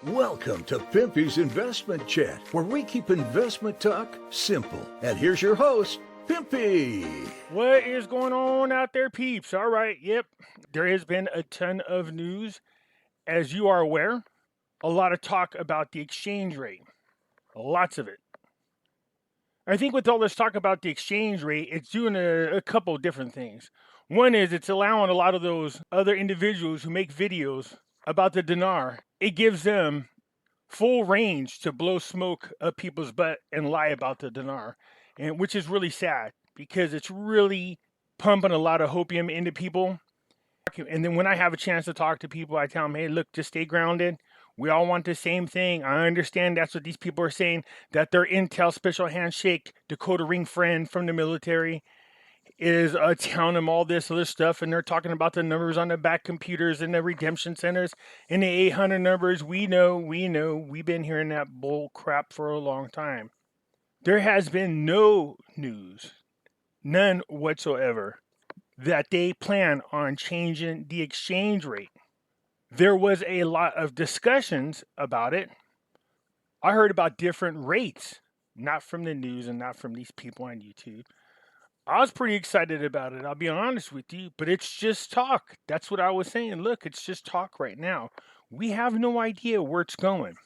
Welcome to Pimpy's Investment Chat, where we keep investment talk simple. And here's your host, Pimpy. What is going on out there, peeps? All right, yep. There has been a ton of news. As you are aware, a lot of talk about the exchange rate. Lots of it. I think with all this talk about the exchange rate, it's doing a couple of different things. One is it's allowing a lot of those other individuals who make videos about the dinar, it gives them full range to blow smoke up people's butt and lie about the dinar, and which is really sad because it's really pumping a lot of hopium into people. And then when I have a chance to talk to people, I tell them, hey, look, just stay grounded. We all want the same thing. I understand that's what these people are saying, that their Intel special handshake Dakota ring friend from the military is telling them all this other stuff, and they're talking about the numbers on the back computers and the redemption centers and the 800 numbers. We know, we've been hearing that bull crap for a long time. There has been no news, none whatsoever, that they plan on changing the exchange rate. There was a lot of discussions about it. I heard about different rates, not from the news and not from these people on YouTube. I was pretty excited about it, I'll be honest with you, but it's just talk. That's what I was saying. Look, it's just talk right now. We have no idea where it's going.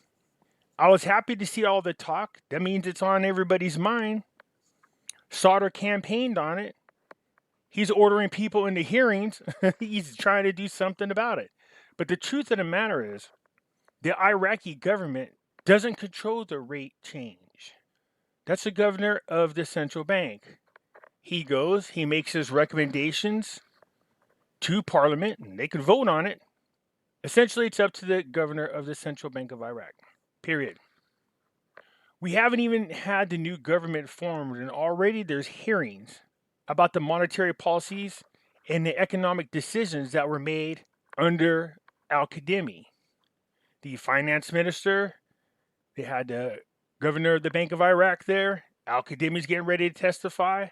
I was happy to see all the talk. That means it's on everybody's mind. Sauter campaigned on it. He's ordering people into hearings. He's trying to do something about it. But the truth of the matter is, the Iraqi government doesn't control the rate change. That's the governor of the central bank. He goes, he makes his recommendations to Parliament, and they can vote on it. Essentially, it's up to the governor of the Central Bank of Iraq, period. We haven't even had the new government formed, and already there's hearings about the monetary policies and the economic decisions that were made under Al-Kadhimi. The finance minister, they had the governor of the Bank of Iraq there. Al-Kadhimi's getting ready to testify.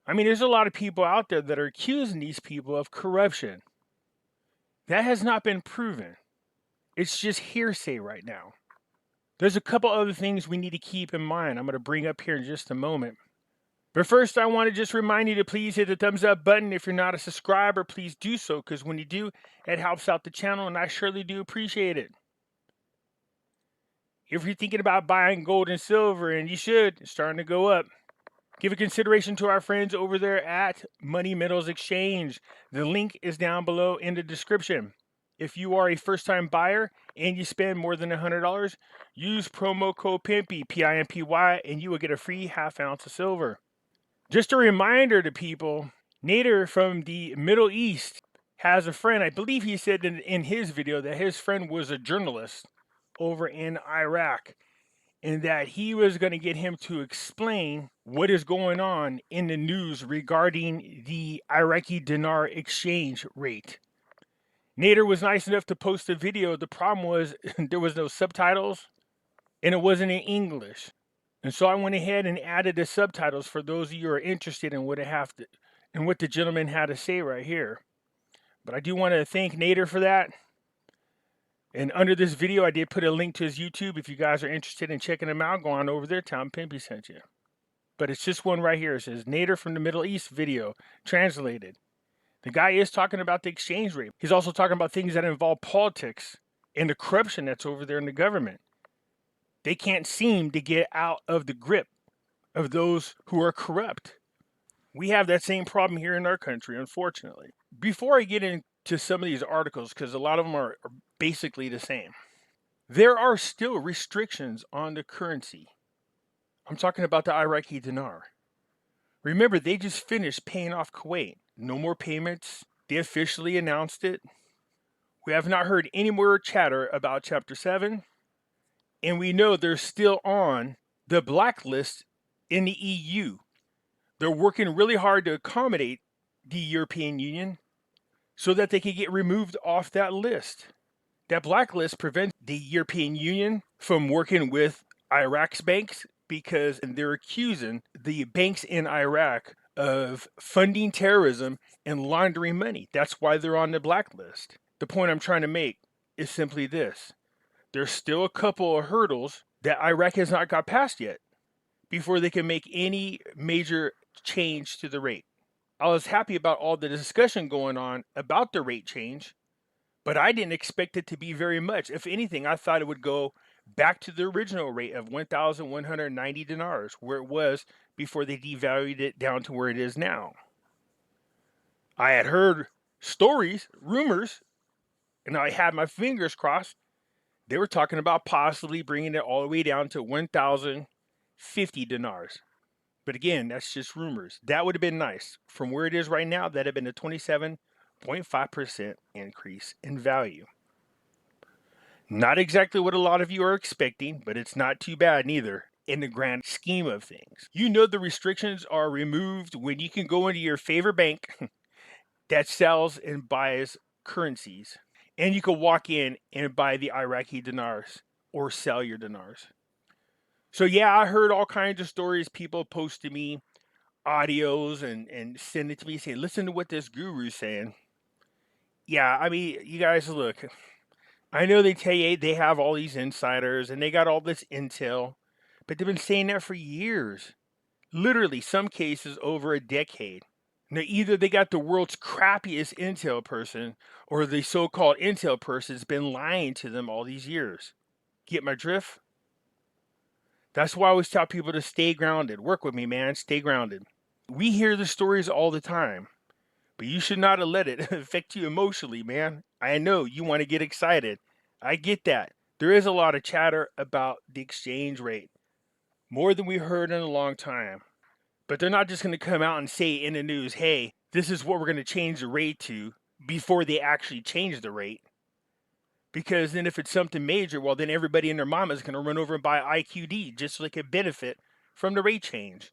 I mean, there's a lot of people out there that are accusing these people of corruption. That has not been proven. It's just hearsay right now. There's a couple other things we need to keep in mind I'm going to bring up here in just a moment. But first, I want to just remind you to please hit the thumbs up button. If you're not a subscriber, please do so, because when you do, it helps out the channel, and I surely do appreciate it. If you're thinking about buying gold and silver, and you should, it's starting to go up, give a consideration to our friends over there at Money Metals Exchange. The link is down below in the description. If you are a first-time buyer and you spend more than $100, use promo code Pimpy, P-I-M-P-Y, and you will get a free half ounce of silver. Just a reminder to people, Nader from the Middle East has a friend. I believe he said in his video that his friend was a journalist over in Iraq, and that he was going to get him to explain what is going on in the news regarding the Iraqi Dinar exchange rate. Nader was nice enough to post a video. The problem was there was no subtitles, and it wasn't in English. And so I went ahead and added the subtitles for those of you who are interested in what the gentleman had to say right here. But I do want to thank Nader for that. And under this video, I did put a link to his YouTube. If you guys are interested in checking him out, go on over there. Tell him Pimpy sent you. But it's just one right here. It says Nader from the Middle East video, translated. The guy is talking about the exchange rate. He's also talking about things that involve politics and the corruption that's over there in the government. They can't seem to get out of the grip of those who are corrupt. We have that same problem here in our country, unfortunately. Before I get into some of these articles, because a lot of them are basically the same, there are still restrictions on the currency. I'm talking about the Iraqi dinar. Remember, they just finished paying off Kuwait. No more payments. They officially announced it. We have not heard any more chatter about Chapter 7. And we know they're still on the blacklist in the EU. They're working really hard to accommodate the European Union so that they can get removed off that list. That blacklist prevents the European Union from working with Iraq's banks because they're accusing the banks in Iraq of funding terrorism and laundering money. That's why they're on the blacklist. The point I'm trying to make is simply this. there's still a couple of hurdles that Iraq has not got past yet before they can make any major change to the rate. I was happy about all the discussion going on about the rate change, but I didn't expect it to be very much. If anything, I thought it would go back to the original rate of 1,190 dinars, where it was before they devalued it down to where it is now. I had heard stories, rumors, and I had my fingers crossed. They were talking about possibly bringing it all the way down to 1,050 dinars. But again, that's just rumors. That would have been nice. From where it is right now, that would have been a 27.5% increase in value. Not exactly what a lot of you are expecting, but it's not too bad neither in the grand scheme of things. You know the restrictions are removed when you can go into your favorite bank that sells and buys currencies, and you can walk in and buy the Iraqi dinars or sell your dinars. So yeah, I heard all kinds of stories. People post to me audios and send it to me saying, listen to what this guru's saying. Yeah, I mean, you guys, look, I know they tell you they have all these insiders and they got all this intel, but they've been saying that for years. Literally, some cases over a decade. Now, either they got the world's crappiest intel person or the so-called intel person has been lying to them all these years. Get my drift? That's why I always tell people to stay grounded. Work with me, man. Stay grounded. We hear the stories all the time, but you should not have let it affect you emotionally, man. I know you want to get excited. I get that. There is a lot of chatter about the exchange rate, more than we heard in a long time. But they're not just going to come out and say in the news, hey, this is what we're going to change the rate to before they actually change the rate. Because then if it's something major, well, then everybody and their mama is going to run over and buy IQD just so they can benefit from the rate change.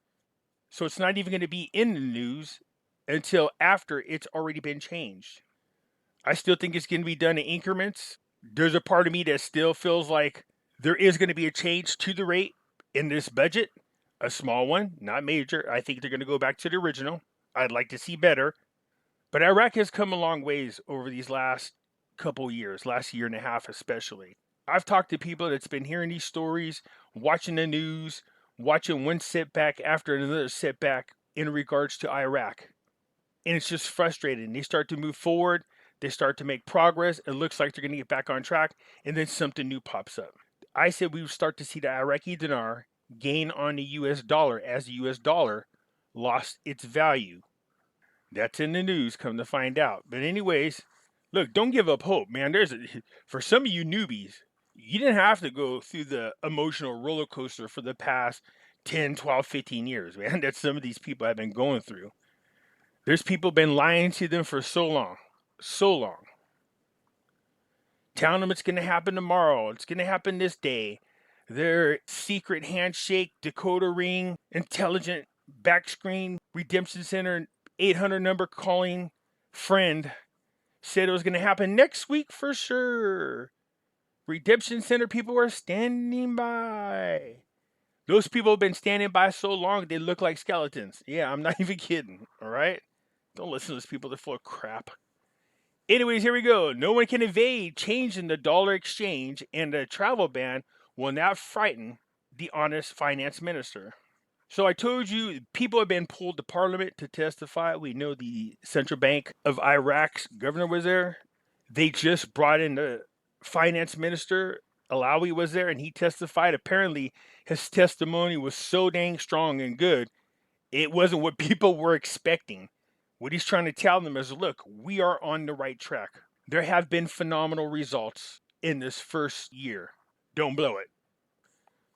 So it's not even going to be in the news until after it's already been changed. I still think it's going to be done in increments. There's a part of me that still feels like there is going to be a change to the rate in this budget. A small one, not major. I think they're going to go back to the original. I'd like to see better. But Iraq has come a long ways over these last couple years, last year and a half especially. I've talked to people that's been hearing these stories, watching the news, watching one setback after another setback in regards to Iraq. And it's just frustrating. They start to move forward. They start to make progress. It looks like they're going to get back on track. And then something new pops up. I said we would start to see the Iraqi dinar gain on the US dollar as the US dollar lost its value. That's in the news, come to find out. But anyways, look, don't give up hope, man. For some of you newbies, you didn't have to go through the emotional roller coaster for the past 10, 12, 15 years, man. That some of these people have been going through. There's people been lying to them for so long. Telling them it's going to happen tomorrow. It's going to happen this day. Their secret handshake, decoder ring, intelligent backscreen, redemption center, 800 number calling friend said it was going to happen next week for sure. Redemption center people are standing by. Those people have been standing by so long they look like skeletons. Yeah, I'm not even kidding. All right? Don't listen to those people. They're full of crap. Anyways, here we go. No one can evade changing the dollar exchange, and the travel ban will not frighten the honest finance minister. So I told you people have been pulled to parliament to testify. We know the central bank of Iraq's governor was there. They just brought in the finance minister. Alawi was there and he testified. Apparently his testimony was so dang strong and good. It wasn't what people were expecting. What he's trying to tell them is, look, we are on the right track. There have been phenomenal results in this first year. Don't blow it.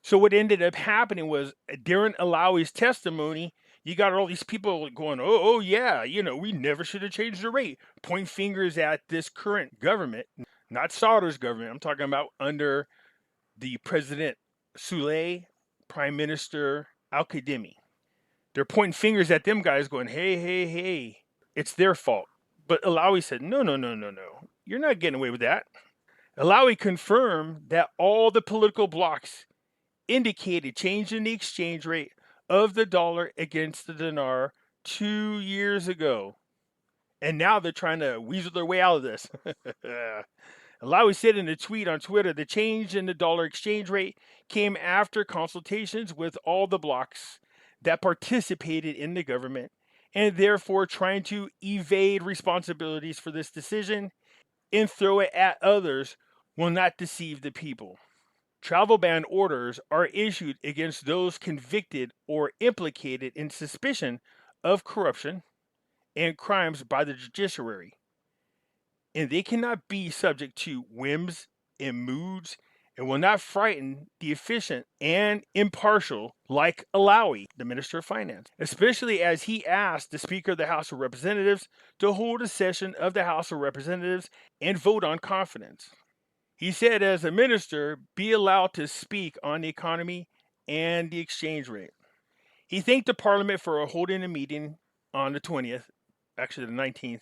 So what ended up happening was during Alawi's testimony, you got all these people going, oh yeah, we never should have changed the rate. Point fingers at this current government, not Sauder's government. I'm talking about under the President Souleh, Prime Minister Al-Kadhimi. They're pointing fingers at them guys going, hey, it's their fault. But Alawi said, no. You're not getting away with that. Alawi confirmed that all the political blocs indicated changing the exchange rate of the dollar against the dinar 2 years ago. And now they're trying to weasel their way out of this. Alawi said in a tweet on Twitter, the change in the dollar exchange rate came after consultations with all the blocs that participated in the government and therefore trying to evade responsibilities for this decision and throw it at others will not deceive the people. Travel ban orders are issued against those convicted or implicated in suspicion of corruption and crimes by the judiciary, and they cannot be subject to whims and moods and will not frighten the efficient and impartial like Alawi, the Minister of Finance, especially as he asked the Speaker of the House of Representatives to hold a session of the House of Representatives and vote on confidence. He said, as a minister, be allowed to speak on the economy and the exchange rate. He thanked the Parliament for holding a meeting on the 20th, actually the 19th,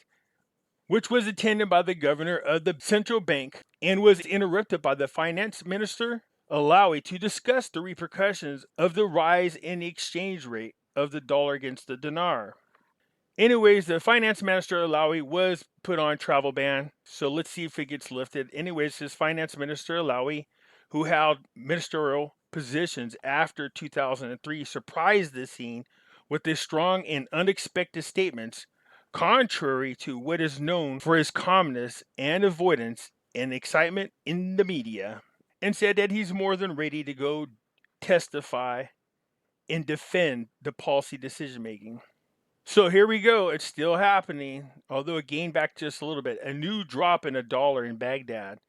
which was attended by the governor of the central bank and was interrupted by the finance minister, Alawi, to discuss the repercussions of the rise in the exchange rate of the dollar against the dinar. Anyways, the finance minister, Alawi, was put on travel ban, so let's see if it gets lifted. Anyways, his finance minister, Alawi, who held ministerial positions after 2003, surprised the scene with his strong and unexpected statements, contrary to what is known for his calmness and avoidance and excitement in the media, and said that he's more than ready to go testify and defend the policy decision making. So here we go. It's still happening, although it gained back just a little bit. A new drop in a dollar in Baghdad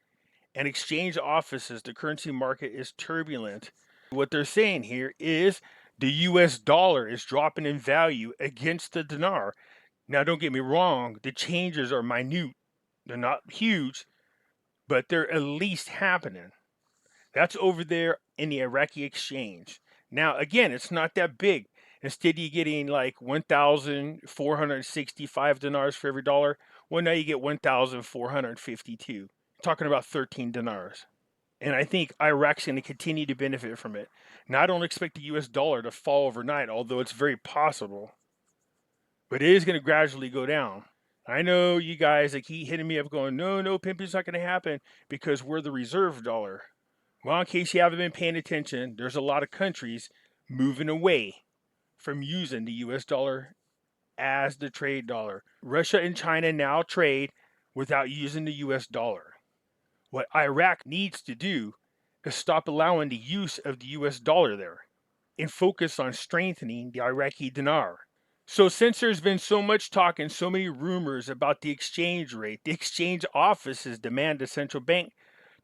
and exchange offices. The currency market is turbulent. What they're saying here is the US dollar is dropping in value against the dinar. Now, don't get me wrong, the changes are minute. They're not huge, but they're at least happening. That's over there in the Iraqi exchange. Now, again, it's not that big. Instead, you're getting like 1,465 dinars for every dollar. Well, now you get 1,452. Talking about 13 dinars. And I think Iraq's going to continue to benefit from it. Now, I don't expect the US dollar to fall overnight, although it's very possible. But it is going to gradually go down. I know you guys that keep hitting me up going, no, Pimpy's not going to happen because we're the reserve dollar. Well, in case you haven't been paying attention, there's a lot of countries moving away from using the US dollar as the trade dollar. Russia and China now trade without using the US dollar. What Iraq needs to do is stop allowing the use of the US dollar there and focus on strengthening the Iraqi dinar. So since there's been so much talk and so many rumors about the exchange rate, the exchange offices demand the central bank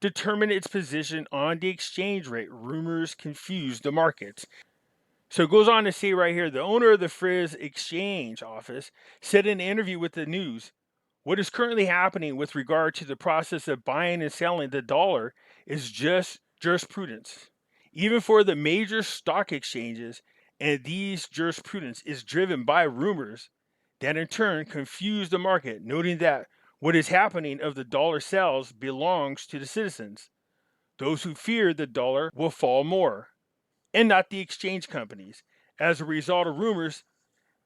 determine its position on the exchange rate. Rumors confuse the markets. So it goes on to say right here, the owner of the Frizz exchange office said in an interview with the news, what is currently happening with regard to the process of buying and selling the dollar is just jurisprudence. Even for the major stock exchanges, and these jurisprudence is driven by rumors that in turn confuse the market, noting that what is happening of the dollar sales belongs to the citizens, those who fear the dollar will fall more, and not the exchange companies, as a result of rumors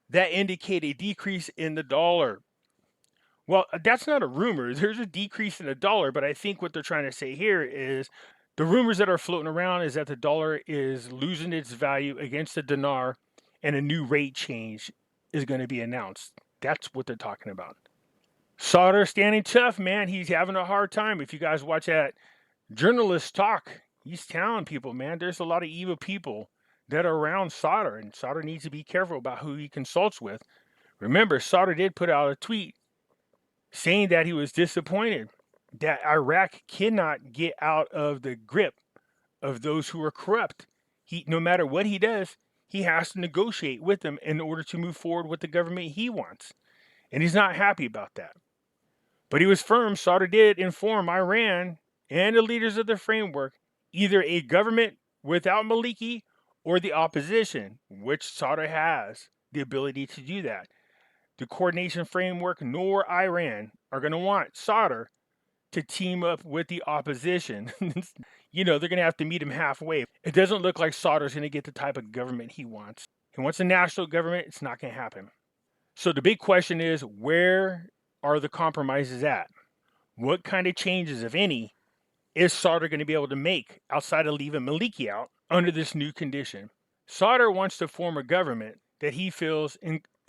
that indicate a decrease in the dollar. Well, that's not a rumor. There's a decrease in the dollar, but I think what they're trying to say here is the rumors that are floating around is that the dollar is losing its value against the dinar and a new rate change is going to be announced. That's what they're talking about. Sauter standing tough, man. He's having a hard time. If you guys watch that journalist talk, he's telling people, man, there's a lot of evil people that are around Sauter, and Sauter needs to be careful about who he consults with. Remember, Sauter did put out a tweet saying that he was disappointed that Iraq cannot get out of the grip of those who are corrupt. No matter what he does, he has to negotiate with them in order to move forward with the government he wants. And he's not happy about that. But he was firm. Sauter did inform Iran and the leaders of the framework, either a government without Maliki or the opposition, which Sauter has the ability to do that. The coordination framework nor Iran are going to want Sauter to team up with the opposition. They're going to have to meet him halfway. It doesn't look like Sauter's going to get the type of government he wants. He wants a national government. It's not going to happen. So the big question is, where are the compromises at? What kind of changes, if any, is Sauter going to be able to make outside of leaving Maliki out under this new condition? Sauter wants to form a government that he feels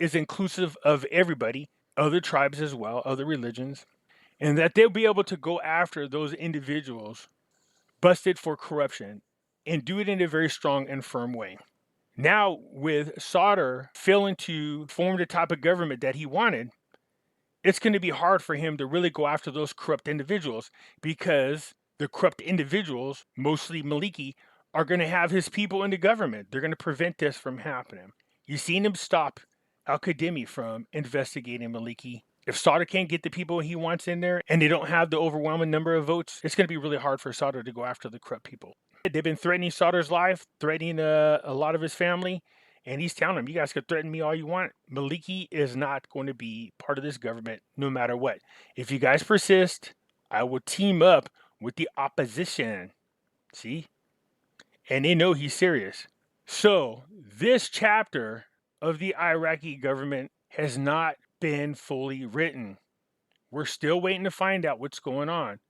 is inclusive of everybody, other tribes as well, other religions, and that they'll be able to go after those individuals busted for corruption and do it in a very strong and firm way. Now, with Sauter failing to form the type of government that he wanted, it's going to be hard for him to really go after those corrupt individuals, because the corrupt individuals, mostly Maliki, are going to have his people in the government. They're going to prevent this from happening. You've seen him stop Al-Qadimi from investigating Maliki. If Sauter can't get the people he wants in there and they don't have the overwhelming number of votes, it's going to be really hard for Sauter to go after the corrupt people. They've been threatening Sauter's life, threatening a lot of his family, and he's telling them, you guys can threaten me all you want. Maliki is not going to be part of this government no matter what. If you guys persist, I will team up with the opposition. See? And they know he's serious. So this chapter of the Iraqi government has not been fully written. We're still waiting to find out what's going on.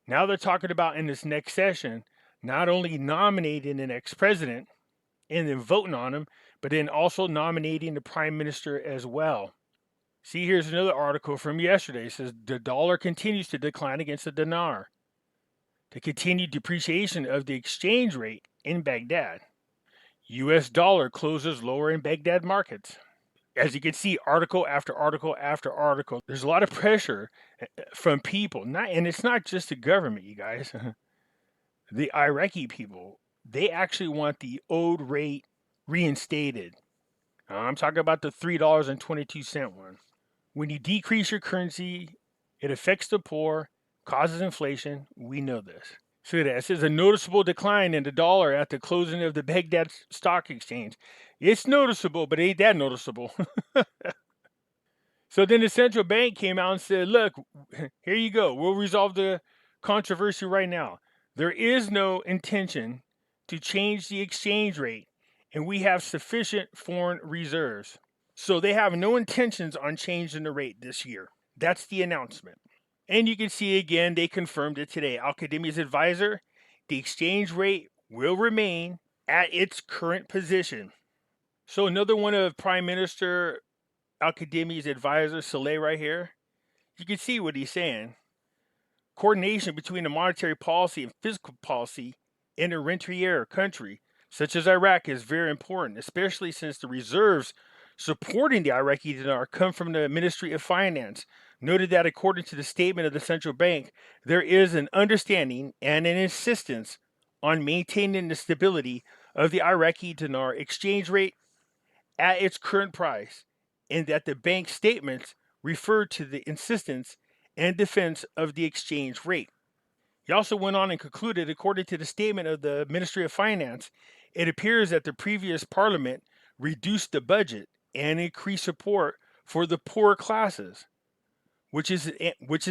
Now they're talking about in this next session, not only nominating the next president and then voting on him, but then also nominating the prime minister as well. See, here's another article from yesterday. It says the dollar continues to decline against the dinar. The continued depreciation of the exchange rate in Baghdad. U.S. dollar closes lower in Baghdad markets. As you can see, article after article after article, there's a lot of pressure from people. And it's not just the government, you guys. The Iraqi people, they actually want the old rate reinstated. I'm talking about the $3.22 one. When you decrease your currency, it affects the poor, causes inflation. We know this. So it says a noticeable decline in the dollar at the closing of the Baghdad Stock Exchange. It's noticeable, but it ain't that noticeable. So then the central bank came out and said, look, here you go. We'll resolve the controversy right now. There is no intention to change the exchange rate, and we have sufficient foreign reserves. So they have no intentions on changing the rate this year. That's the announcement. And you can see again, they confirmed it today. Al-Qadimi's advisor, the exchange rate will remain at its current position. So another one of Prime Minister Al-Qadimi's advisor, Saleh, right here, you can see what he's saying. Coordination between the monetary policy and fiscal policy in a rentier country such as Iraq is very important, especially since the reserves supporting the Iraqi dinar come from the Ministry of Finance. Noted that according to the statement of the central bank, there is an understanding and an insistence on maintaining the stability of the Iraqi dinar exchange rate at its current price, and that the bank statements refer to the insistence and defense of the exchange rate. He also went on and concluded, according to the statement of the Ministry of Finance, it appears that the previous parliament reduced the budget and increased support for the poor classes, which is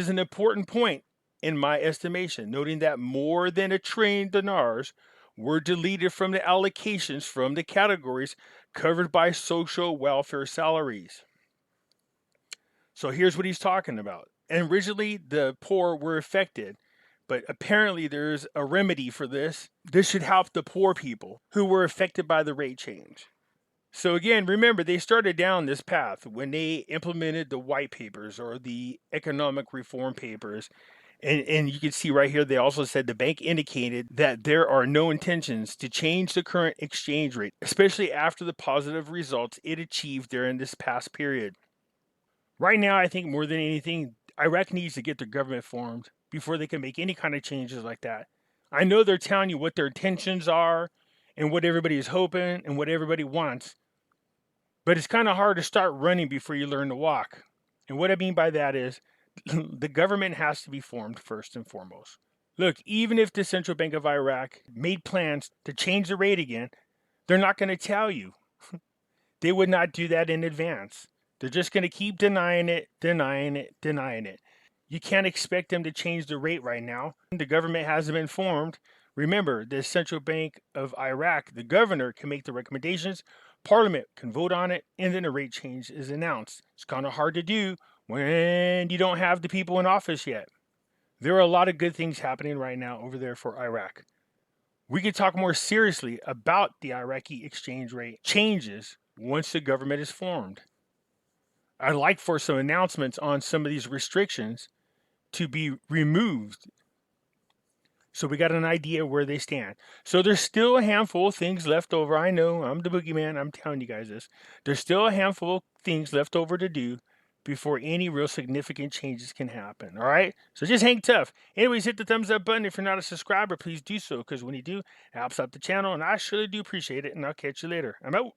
an important point in my estimation, noting that more than $1 trillion dinars were deleted from the allocations from the categories covered by social welfare salaries. So here's what he's talking about. And originally, the poor were affected, but apparently there's a remedy for this. This should help the poor people who were affected by the rate change. So again, remember, they started down this path when they implemented the white papers or the economic reform papers. And you can see right here, they also said the bank indicated that there are no intentions to change the current exchange rate, especially after the positive results it achieved during this past period. Right now, I think more than anything, Iraq needs to get their government formed before they can make any kind of changes like that. I know they're telling you what their intentions are and what everybody is hoping and what everybody wants, but it's kind of hard to start running before you learn to walk. And what I mean by that is the government has to be formed first and foremost. Look, even if the Central Bank of Iraq made plans to change the rate again, they're not going to tell you. They would not do that in advance. They're just going to keep denying it, denying it, denying it. You can't expect them to change the rate right now. The government hasn't been formed. Remember, the Central Bank of Iraq, the governor can make the recommendations, Parliament can vote on it, and then a rate change is announced. It's kind of hard to do when you don't have the people in office yet. There are a lot of good things happening right now over there for Iraq. We could talk more seriously about the Iraqi exchange rate changes once the government is formed. I'd like for some announcements on some of these restrictions to be removed so we got an idea where they stand. So there's still a handful of things left over. I know, I'm the boogeyman. I'm telling you guys this. There's still a handful of things left over to do before any real significant changes can happen. All right? So just hang tough. Anyways, hit the thumbs up button. If you're not a subscriber, please do so, because when you do, it helps out the channel, and I surely do appreciate it, and I'll catch you later. I'm out.